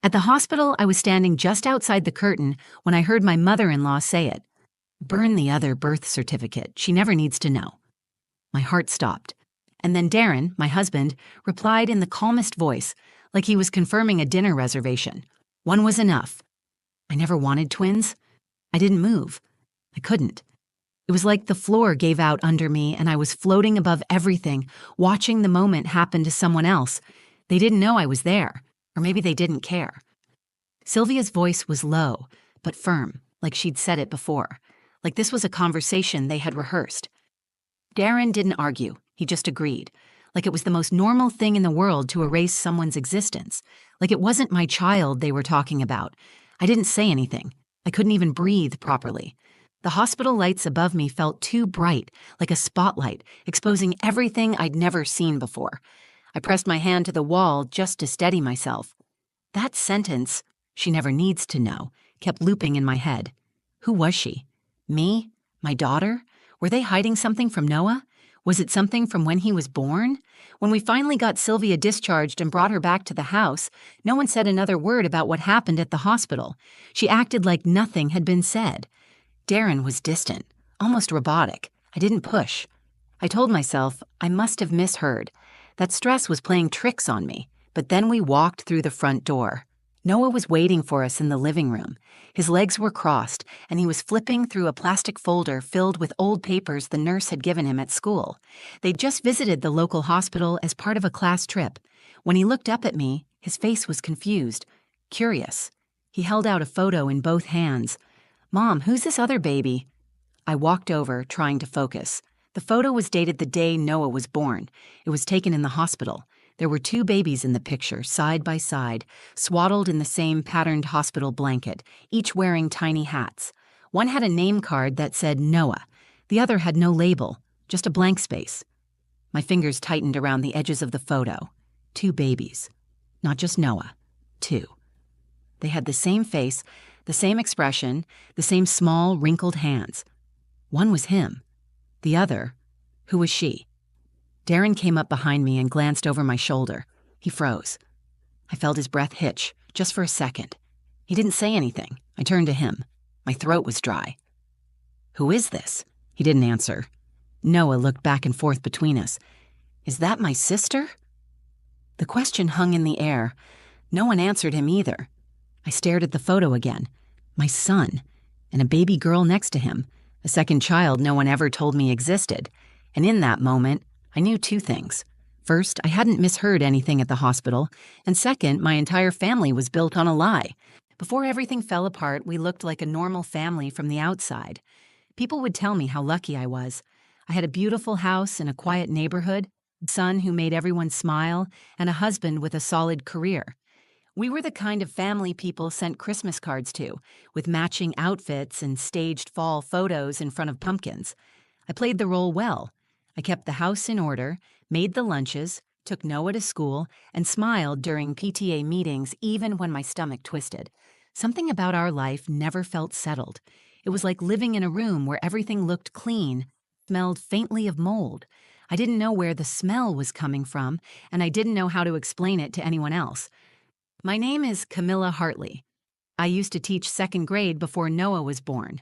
At the hospital, I was standing just outside the curtain when I heard my mother-in-law say it. "Burn the other birth certificate. She never needs to know." My heart stopped. And then Darren, my husband, replied in the calmest voice, like he was confirming a dinner reservation. "One was enough." I never wanted twins. I didn't move. I couldn't. It was like the floor gave out under me and I was floating above everything, watching the moment happen to someone else. They didn't know I was there, or maybe they didn't care. Sylvia's voice was low, but firm, like she'd said it before, like this was a conversation they had rehearsed. Darren didn't argue, he just agreed, like it was the most normal thing in the world to erase someone's existence, like it wasn't my child they were talking about. I didn't say anything. I couldn't even breathe properly. The hospital lights above me felt too bright, like a spotlight, exposing everything I'd never seen before. I pressed my hand to the wall just to steady myself. That sentence, "She never needs to know," kept looping in my head. Who was she? Me? My daughter? Were they hiding something from Noah? Was it something from when he was born? When we finally got Sylvia discharged and brought her back to the house, no one said another word about what happened at the hospital. She acted like nothing had been said. Darren was distant, almost robotic. I didn't push. I told myself I must have misheard. That stress was playing tricks on me. But then we walked through the front door. Noah was waiting for us in the living room. His legs were crossed, and he was flipping through a plastic folder filled with old papers the nurse had given him at school. They'd just visited the local hospital as part of a class trip. When he looked up at me, his face was confused, curious. He held out a photo in both hands. "Mom, who's this other baby?" I walked over, trying to focus. The photo was dated the day Noah was born. It was taken in the hospital. There were two babies in the picture, side by side, swaddled in the same patterned hospital blanket, each wearing tiny hats. One had a name card that said Noah. The other had no label, just a blank space. My fingers tightened around the edges of the photo. Two babies. Not just Noah. Two. They had the same face, the same expression, the same small, wrinkled hands. One was him. The other, who was she? Darren came up behind me and glanced over my shoulder. He froze. I felt his breath hitch, just for a second. He didn't say anything. I turned to him. My throat was dry. "Who is this?" He didn't answer. Noah looked back and forth between us. "Is that my sister?" The question hung in the air. No one answered him either. I stared at the photo again. My son, and a baby girl next to him, a second child no one ever told me existed. And in that moment, I knew two things. First, I hadn't misheard anything at the hospital, and second, my entire family was built on a lie. Before everything fell apart, we looked like a normal family from the outside. People would tell me how lucky I was. I had a beautiful house in a quiet neighborhood, a son who made everyone smile, and a husband with a solid career. We were the kind of family people sent Christmas cards to, with matching outfits and staged fall photos in front of pumpkins. I played the role well. I kept the house in order, made the lunches, took Noah to school, and smiled during PTA meetings even when my stomach twisted. Something about our life never felt settled. It was like living in a room where everything looked clean, smelled faintly of mold. I didn't know where the smell was coming from, and I didn't know how to explain it to anyone else. My name is Camilla Hartley. I used to teach second grade before Noah was born.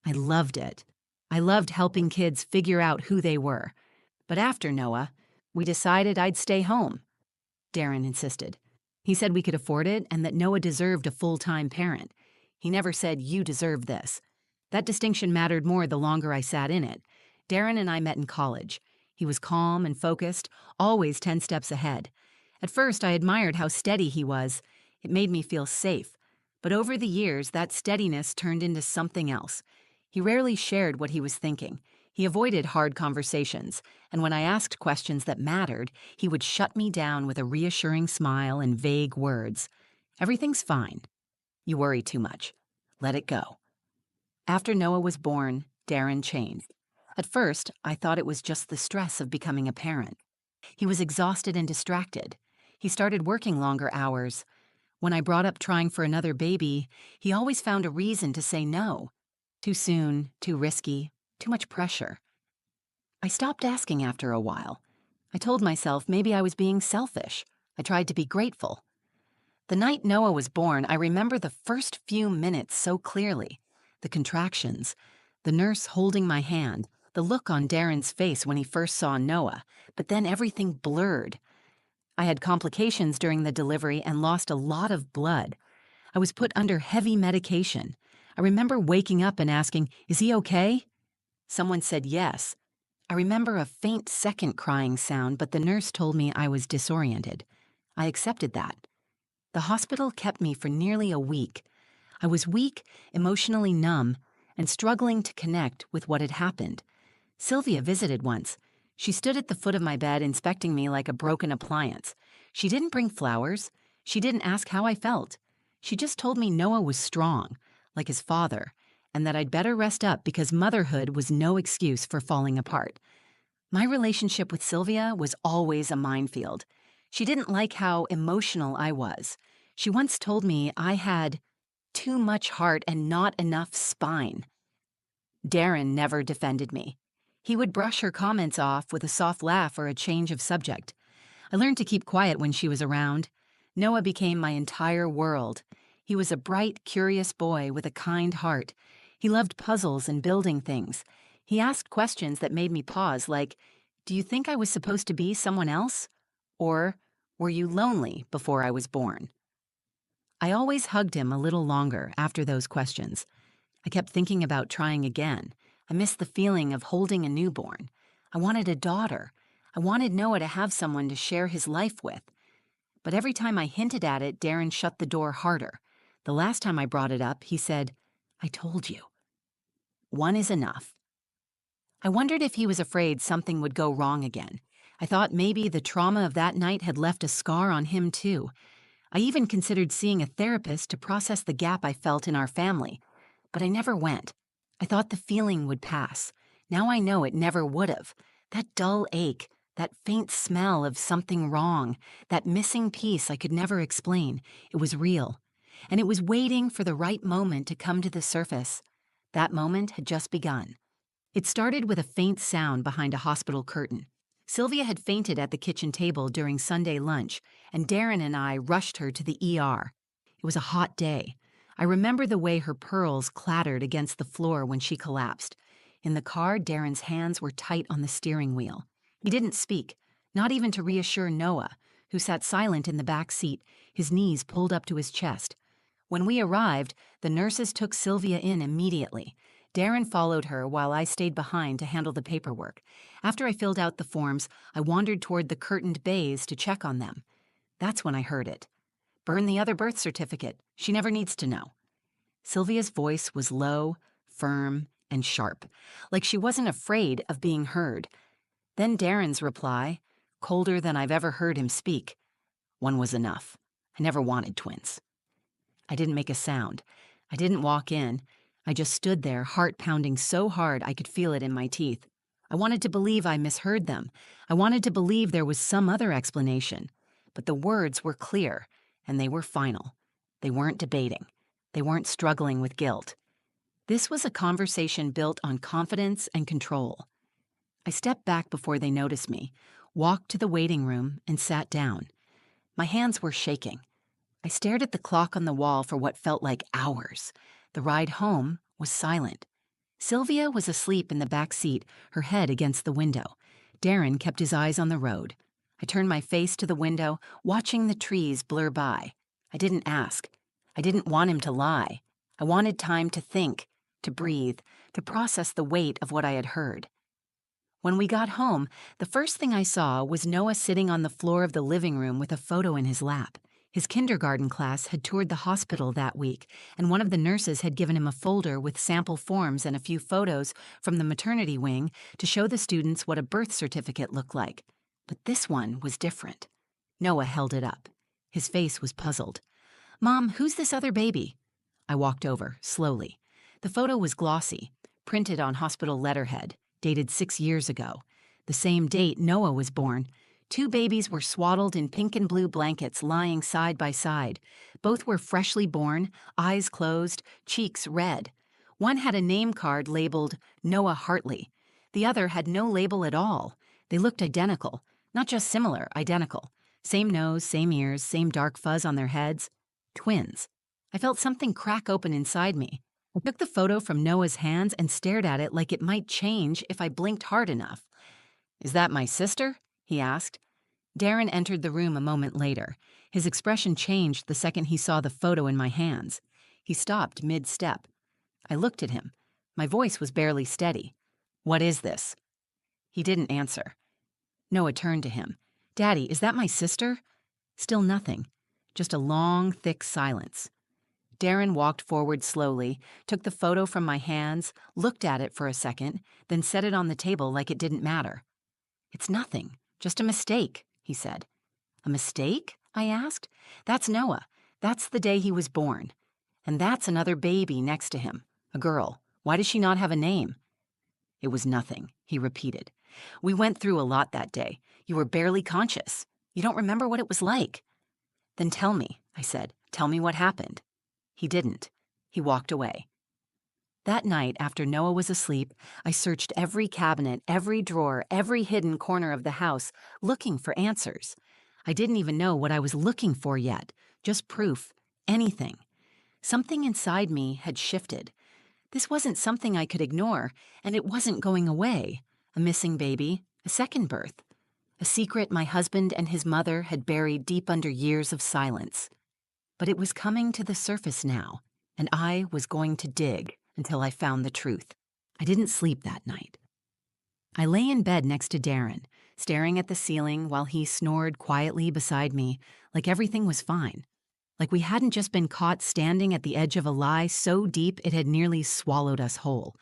I loved it. I loved helping kids figure out who they were. But after Noah, we decided I'd stay home. Darren insisted. He said we could afford it and that Noah deserved a full-time parent. He never said, "You deserve this." That distinction mattered more the longer I sat in it. Darren and I met in college. He was calm and focused, always 10 steps ahead. At first, I admired how steady he was. It made me feel safe. But over the years, that steadiness turned into something else. He rarely shared what he was thinking. He avoided hard conversations, and when I asked questions that mattered, he would shut me down with a reassuring smile and vague words. "Everything's fine. You worry too much. Let it go." After Noah was born, Darren changed. At first, I thought it was just the stress of becoming a parent. He was exhausted and distracted. He started working longer hours. When I brought up trying for another baby, he always found a reason to say no. Too soon, too risky, too much pressure. I stopped asking after a while. I told myself maybe I was being selfish. I tried to be grateful. The night Noah was born, I remember the first few minutes so clearly. The contractions, the nurse holding my hand, the look on Darren's face when he first saw Noah, but then everything blurred. I had complications during the delivery and lost a lot of blood. I was put under heavy medication. I remember waking up and asking, "Is he okay?" Someone said yes. I remember a faint second crying sound, but the nurse told me I was disoriented. I accepted that. The hospital kept me for nearly a week. I was weak, emotionally numb, and struggling to connect with what had happened. Sylvia visited once. She stood at the foot of my bed inspecting me like a broken appliance. She didn't bring flowers. She didn't ask how I felt. She just told me Noah was strong, like his father, and that I'd better rest up because motherhood was no excuse for falling apart. My relationship with Sylvia was always a minefield. She didn't like how emotional I was. She once told me I had too much heart and not enough spine. Darren never defended me. He would brush her comments off with a soft laugh or a change of subject. I learned to keep quiet when she was around. Noah became my entire world. He was a bright, curious boy with a kind heart. He loved puzzles and building things. He asked questions that made me pause, like, "Do you think I was supposed to be someone else?" Or, "Were you lonely before I was born?" I always hugged him a little longer after those questions. I kept thinking about trying again. I missed the feeling of holding a newborn. I wanted a daughter. I wanted Noah to have someone to share his life with. But every time I hinted at it, Darren shut the door harder. The last time I brought it up, he said, "I told you. One is enough." I wondered if he was afraid something would go wrong again. I thought maybe the trauma of that night had left a scar on him too. I even considered seeing a therapist to process the gap I felt in our family, but I never went. I thought the feeling would pass. Now I know it never would have. That dull ache, that faint smell of something wrong, that missing piece I could never explain, it was real. And it was waiting for the right moment to come to the surface. That moment had just begun. It started with a faint sound behind a hospital curtain. Sylvia had fainted at the kitchen table during Sunday lunch, and Darren and I rushed her to the ER. It was a hot day. I remember the way her pearls clattered against the floor when she collapsed. In the car, Darren's hands were tight on the steering wheel. He didn't speak, not even to reassure Noah, who sat silent in the back seat, his knees pulled up to his chest. When we arrived, the nurses took Sylvia in immediately. Darren followed her while I stayed behind to handle the paperwork. After I filled out the forms, I wandered toward the curtained bays to check on them. That's when I heard it. "Burn the other birth certificate. She never needs to know." Sylvia's voice was low, firm, and sharp, like she wasn't afraid of being heard. Then Darren's reply, colder than I've ever heard him speak. "One was enough. I never wanted twins." I didn't make a sound. I didn't walk in. I just stood there, heart pounding so hard I could feel it in my teeth. I wanted to believe I misheard them. I wanted to believe there was some other explanation. But the words were clear, and they were final. They weren't debating. They weren't struggling with guilt. This was a conversation built on confidence and control. I stepped back before they noticed me, walked to the waiting room, and sat down. My hands were shaking. I stared at the clock on the wall for what felt like hours. The ride home was silent. Sylvia was asleep in the back seat, her head against the window. Darren kept his eyes on the road. I turned my face to the window, watching the trees blur by. I didn't ask. I didn't want him to lie. I wanted time to think, to breathe, to process the weight of what I had heard. When we got home, the first thing I saw was Noah sitting on the floor of the living room with a photo in his lap. His kindergarten class had toured the hospital that week, and one of the nurses had given him a folder with sample forms and a few photos from the maternity wing to show the students what a birth certificate looked like. But this one was different. Noah held it up. His face was puzzled. "Mom, who's this other baby?" I walked over, slowly. The photo was glossy, printed on hospital letterhead, dated 6 years ago. The same date Noah was born. 2 babies were swaddled in pink and blue blankets lying side by side. Both were freshly born, eyes closed, cheeks red. One had a name card labeled Noah Hartley. The other had no label at all. They looked identical. Not just similar, identical. Same nose, same ears, same dark fuzz on their heads. Twins. I felt something crack open inside me. I took the photo from Noah's hands and stared at it like it might change if I blinked hard enough. "Is that my sister?" he asked. Darren entered the room a moment later. His expression changed the second he saw the photo in my hands. He stopped mid-step. I looked at him. My voice was barely steady. "What is this?" He didn't answer. Noah turned to him. "Daddy, is that my sister?" Still nothing. Just a long, thick silence. Darren walked forward slowly, took the photo from my hands, looked at it for a second, then set it on the table like it didn't matter. "It's nothing, just a mistake," he said. "A mistake?" I asked. "That's Noah. That's the day he was born. And that's another baby next to him, a girl. Why does she not have a name?" "It was nothing," he repeated. "We went through a lot that day. You were barely conscious. You don't remember what it was like." "Then tell me," I said. "Tell me what happened." He didn't. He walked away. That night, after Noah was asleep, I searched every cabinet, every drawer, every hidden corner of the house, looking for answers. I didn't even know what I was looking for yet, just proof, anything. Something inside me had shifted. This wasn't something I could ignore, and it wasn't going away. A missing baby, a second birth. A secret my husband and his mother had buried deep under years of silence. But it was coming to the surface now, and I was going to dig until I found the truth. I didn't sleep that night. I lay in bed next to Darren, staring at the ceiling while he snored quietly beside me, like everything was fine. Like we hadn't just been caught standing at the edge of a lie so deep it had nearly swallowed us whole.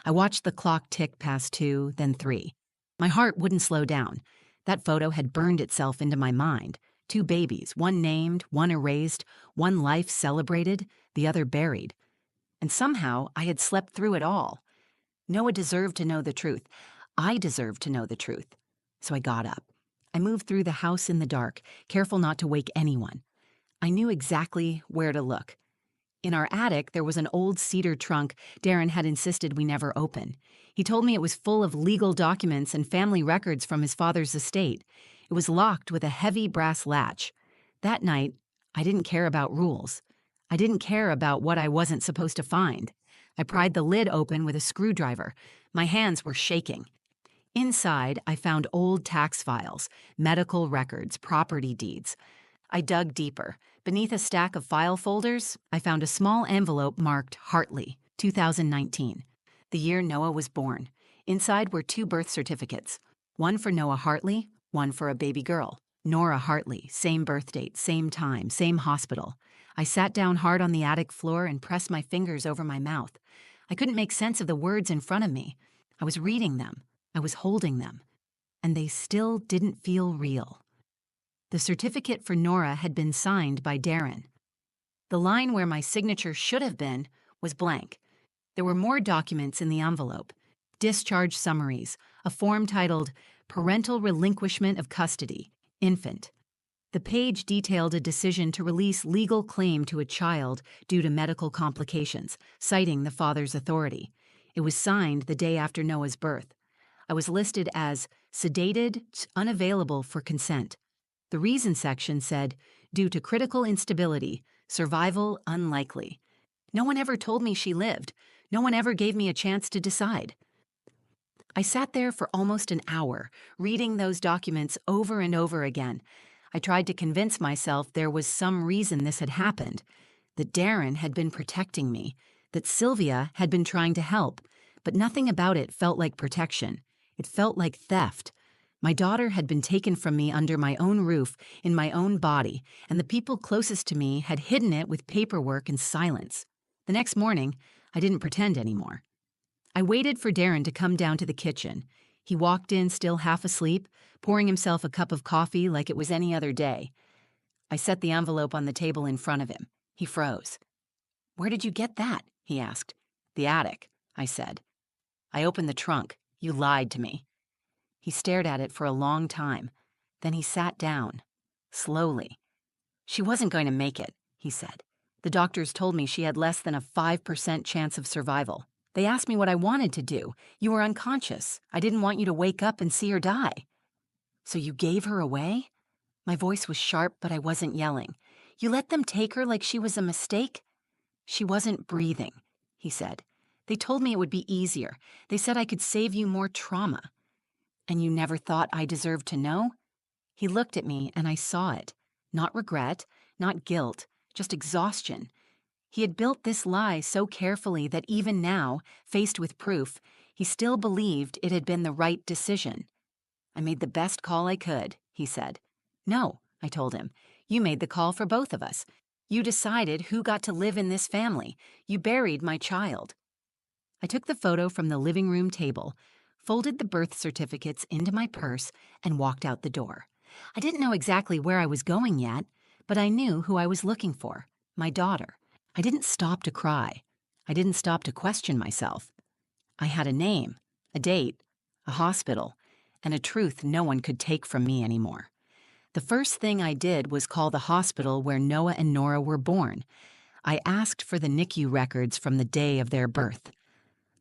I watched the clock tick past 2, then 3. My heart wouldn't slow down. That photo had burned itself into my mind. 2 babies, one named, one erased, one life celebrated, the other buried. And somehow I had slept through it all. Noah deserved to know the truth. I deserved to know the truth. So I got up. I moved through the house in the dark, careful not to wake anyone. I knew exactly where to look. In our attic, there was an old cedar trunk Darren had insisted we never open. He told me it was full of legal documents and family records from his father's estate. It was locked with a heavy brass latch. That night, I didn't care about rules. I didn't care about what I wasn't supposed to find. I pried the lid open with a screwdriver. My hands were shaking. Inside, I found old tax files, medical records, property deeds. I dug deeper. Beneath a stack of file folders, I found a small envelope marked Hartley, 2019, the year Noah was born. Inside were 2 birth certificates, one for Noah Hartley, one for a baby girl. Nora Hartley, same birth date, same time, same hospital. I sat down hard on the attic floor and pressed my fingers over my mouth. I couldn't make sense of the words in front of me. I was reading them. I was holding them. And they still didn't feel real. The certificate for Nora had been signed by Darren. The line where my signature should have been was blank. There were more documents in the envelope. Discharge summaries, a form titled Parental Relinquishment of Custody, Infant. The page detailed a decision to release legal claim to a child due to medical complications, citing the father's authority. It was signed the day after Noah's birth. I was listed as sedated, unavailable for consent. The reason section said, due to critical instability, survival unlikely. No one ever told me she lived. No one ever gave me a chance to decide. I sat there for almost an hour, reading those documents over and over again. I tried to convince myself there was some reason this had happened, that Darren had been protecting me, that Sylvia had been trying to help, but nothing about it felt like protection. It felt like theft. My daughter had been taken from me under my own roof, in my own body, and the people closest to me had hidden it with paperwork and silence. The next morning, I didn't pretend anymore. I waited for Darren to come down to the kitchen. He walked in still half asleep, pouring himself a cup of coffee like it was any other day. I set the envelope on the table in front of him. He froze. "Where did you get that?" he asked. "The attic," I said. "I opened the trunk. You lied to me." He stared at it for a long time. Then he sat down, slowly. "She wasn't going to make it," he said. "The doctors told me she had less than a 5% chance of survival. They asked me what I wanted to do. You were unconscious. I didn't want you to wake up and see her die." "So you gave her away?" My voice was sharp, but I wasn't yelling. You let them take her like she was a mistake? She wasn't breathing, he said. They told me it would be easier. They said I could save you more trauma. And you never thought I deserved to know? He looked at me and I saw it. Not regret, not guilt, just exhaustion. He had built this lie so carefully that even now, faced with proof, he still believed it had been the right decision. I made the best call I could, he said. No, I told him. You made the call for both of us. You decided who got to live in this family. You buried my child. I took the photo from the living room table, folded the birth certificates into my purse, and walked out the door. I didn't know exactly where I was going yet, but I knew who I was looking for, my daughter. I didn't stop to cry. I didn't stop to question myself. I had a name, a date, a hospital, and a truth no one could take from me anymore. The first thing I did was call the hospital where Noah and Nora were born. I asked for the NICU records from the day of their birth.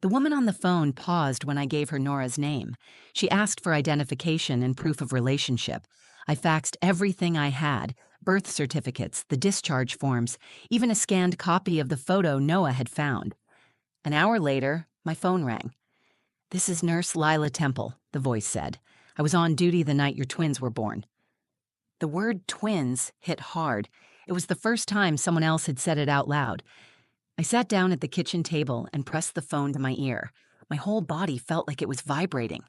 The woman on the phone paused when I gave her Nora's name. She asked for identification and proof of relationship. I faxed everything I had, birth certificates, the discharge forms, even a scanned copy of the photo Noah had found. An hour later, my phone rang. "This is Nurse Lila Temple," the voice said. "I was on duty the night your twins were born." The word twins hit hard. It was the first time someone else had said it out loud. I sat down at the kitchen table and pressed the phone to my ear. My whole body felt like it was vibrating.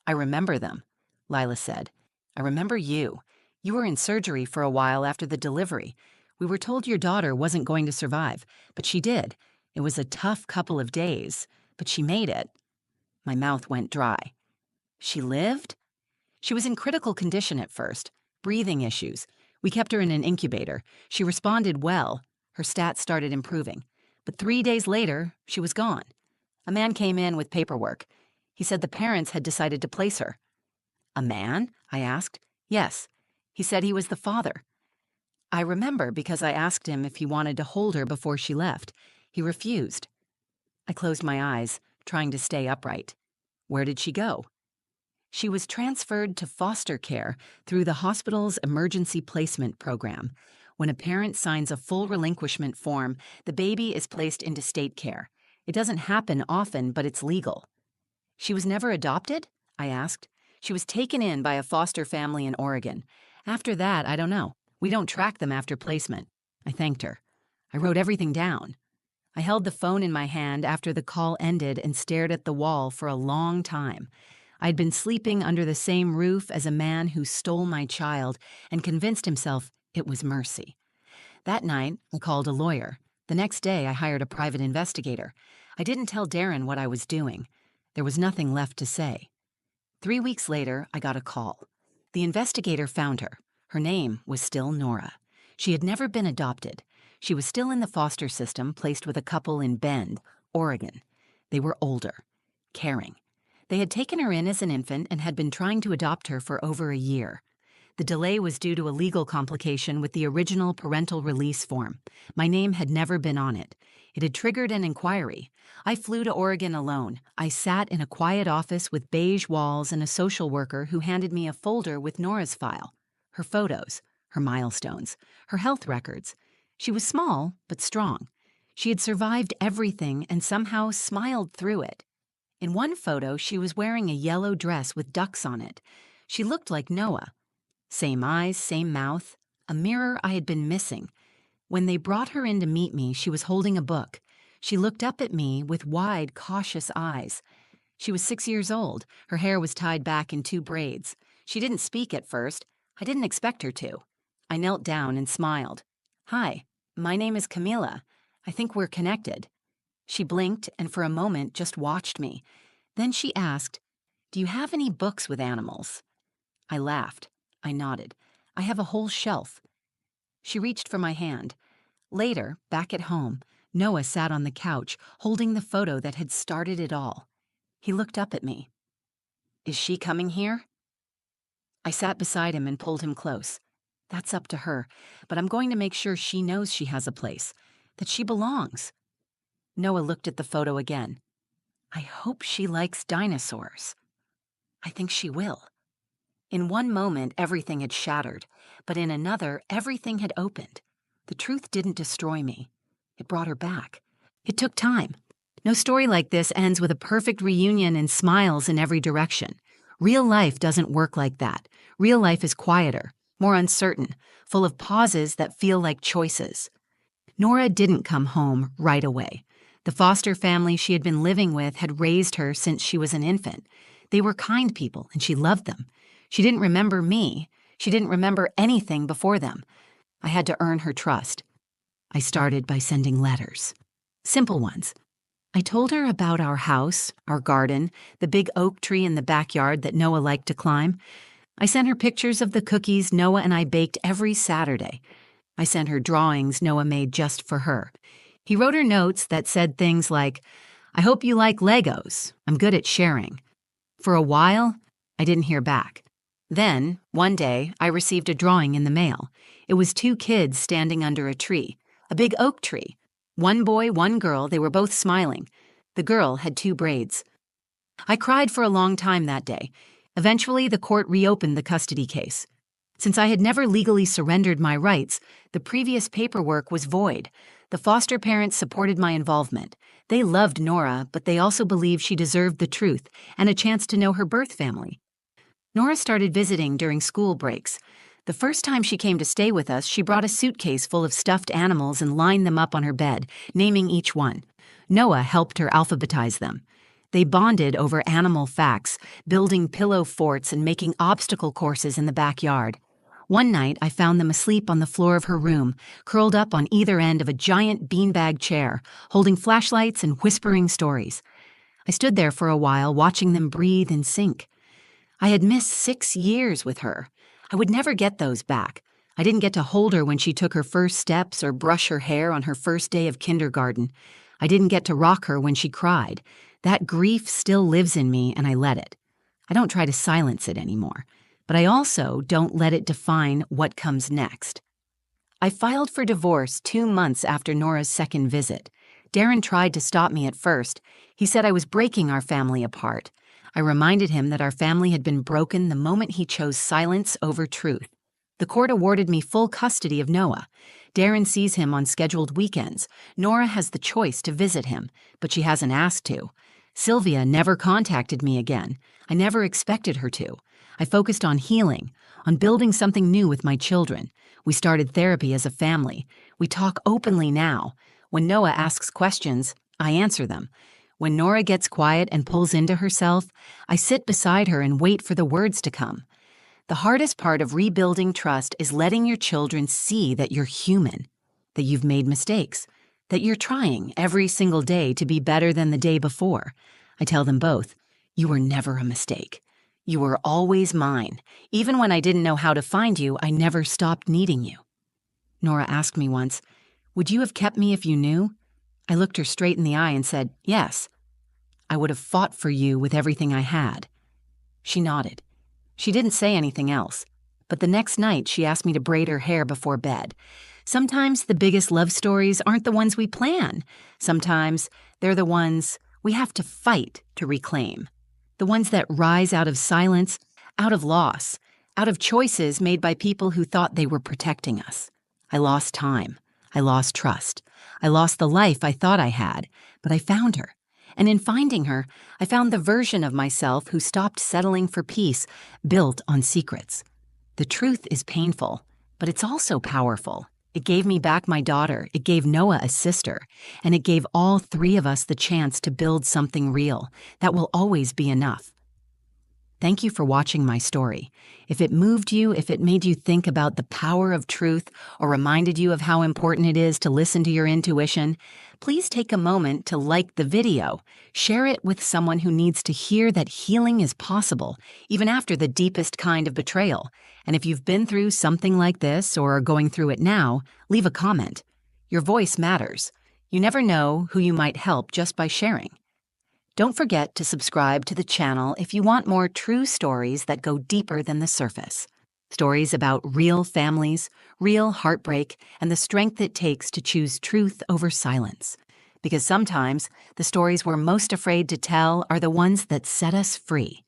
"I remember them," Lila said. "I remember you. You were in surgery for a while after the delivery. We were told your daughter wasn't going to survive, but she did. It was a tough couple of days, but she made it." My mouth went dry. "She lived?" "She was in critical condition at first. Breathing issues. We kept her in an incubator. She responded well. Her stats started improving. But 3 days later, she was gone. A man came in with paperwork. He said the parents had decided to place her." "A man?" I asked. "Yes. He said he was the father." I remember because I asked him if he wanted to hold her before she left. He refused. I closed my eyes, trying to stay upright. "Where did she go?" "She was transferred to foster care through the hospital's emergency placement program. When a parent signs a full relinquishment form, the baby is placed into state care. It doesn't happen often, but it's legal." "She was never adopted?" I asked. "She was taken in by a foster family in Oregon. After that, I don't know. We don't track them after placement." I thanked her. I wrote everything down. I held the phone in my hand after the call ended and stared at the wall for a long time. I'd been sleeping under the same roof as a man who stole my child and convinced himself it was mercy. That night, I called a lawyer. The next day, I hired a private investigator. I didn't tell Darren what I was doing. There was nothing left to say. 3 weeks later, I got a call. The investigator found her. Her name was still Nora. She had never been adopted. She was still in the foster system, placed with a couple in Bend, Oregon. They were older, caring. They had taken her in as an infant and had been trying to adopt her for over a year. The delay was due to a legal complication with the original parental release form. My name had never been on it. It had triggered an inquiry. I flew to Oregon alone. I sat in a quiet office with beige walls and a social worker who handed me a folder with Nora's file, her photos, her milestones, her health records. She was small, but strong. She had survived everything and somehow smiled through it. In one photo, she was wearing a yellow dress with ducks on it. She looked like Noah. Same eyes, same mouth, a mirror I had been missing. When they brought her in to meet me, she was holding a book. She looked up at me with wide, cautious eyes. She was 6 years old. Her hair was tied back in 2 braids. She didn't speak at first. I didn't expect her to. I knelt down and smiled. "Hi, my name is Camila. I think we're connected." She blinked and for a moment just watched me. Then she asked, "Do you have any books with animals?" I laughed. I nodded. "I have a whole shelf." She reached for my hand. Later, back at home, Noah sat on the couch, holding the photo that had started it all. He looked up at me. "Is she coming here?" I sat beside him and pulled him close. "That's up to her, but I'm going to make sure she knows she has a place, that she belongs." Noah looked at the photo again. "I hope she likes dinosaurs." "I think she will." In one moment, everything had shattered, but in another, everything had opened. The truth didn't destroy me. It brought her back. It took time. No story like this ends with a perfect reunion and smiles in every direction. Real life doesn't work like that. Real life is quieter, more uncertain, full of pauses that feel like choices. Nora didn't come home right away. The foster family she had been living with had raised her since she was an infant. They were kind people, and she loved them. She didn't remember me. She didn't remember anything before them. I had to earn her trust. I started by sending letters. Simple ones. I told her about our house, our garden, the big oak tree in the backyard that Noah liked to climb. I sent her pictures of the cookies Noah and I baked every Saturday. I sent her drawings Noah made just for her. He wrote her notes that said things like, "I hope you like Legos. I'm good at sharing." For a while, I didn't hear back. Then, one day, I received a drawing in the mail. It was two kids standing under a tree, a big oak tree. One boy, one girl, they were both smiling. The girl had 2 braids. I cried for a long time that day. Eventually, the court reopened the custody case. Since I had never legally surrendered my rights, the previous paperwork was void. The foster parents supported my involvement. They loved Nora, but they also believed she deserved the truth and a chance to know her birth family. Nora started visiting during school breaks. The first time she came to stay with us, she brought a suitcase full of stuffed animals and lined them up on her bed, naming each one. Noah helped her alphabetize them. They bonded over animal facts, building pillow forts and making obstacle courses in the backyard. One night, I found them asleep on the floor of her room, curled up on either end of a giant beanbag chair, holding flashlights and whispering stories. I stood there for a while, watching them breathe and sink. I had missed 6 years with her. I would never get those back. I didn't get to hold her when she took her first steps or brush her hair on her first day of kindergarten. I didn't get to rock her when she cried. That grief still lives in me, and I let it. I don't try to silence it anymore, but I also don't let it define what comes next. I filed for divorce 2 months after Nora's second visit. Darren tried to stop me at first. He said I was breaking our family apart. I reminded him that our family had been broken the moment he chose silence over truth. The court awarded me full custody of Noah. Darren sees him on scheduled weekends. Nora has the choice to visit him, but she hasn't asked to. Sylvia never contacted me again. I never expected her to. I focused on healing, on building something new with my children. We started therapy as a family. We talk openly now. When Noah asks questions, I answer them. When Nora gets quiet and pulls into herself, I sit beside her and wait for the words to come. The hardest part of rebuilding trust is letting your children see that you're human, that you've made mistakes, that you're trying every single day to be better than the day before. I tell them both, you were never a mistake. You were always mine. Even when I didn't know how to find you, I never stopped needing you. Nora asked me once, "Would you have kept me if you knew?" I looked her straight in the eye and said, "Yes. I would have fought for you with everything I had." She nodded. She didn't say anything else, but the next night she asked me to braid her hair before bed. Sometimes the biggest love stories aren't the ones we plan. Sometimes they're the ones we have to fight to reclaim. The ones that rise out of silence, out of loss, out of choices made by people who thought they were protecting us. I lost time. I lost trust. I lost the life I thought I had, but I found her. And in finding her, I found the version of myself who stopped settling for peace, built on secrets. The truth is painful, but it's also powerful. It gave me back my daughter, it gave Noah a sister, and it gave all 3 of us the chance to build something real that will always be enough. Thank you for watching my story. If it moved you, if it made you think about the power of truth, or reminded you of how important it is to listen to your intuition, please take a moment to like the video. Share it with someone who needs to hear that healing is possible, even after the deepest kind of betrayal. And if you've been through something like this or are going through it now, leave a comment. Your voice matters. You never know who you might help just by sharing. Don't forget to subscribe to the channel if you want more true stories that go deeper than the surface. Stories about real families, real heartbreak, and the strength it takes to choose truth over silence. Because sometimes the stories we're most afraid to tell are the ones that set us free.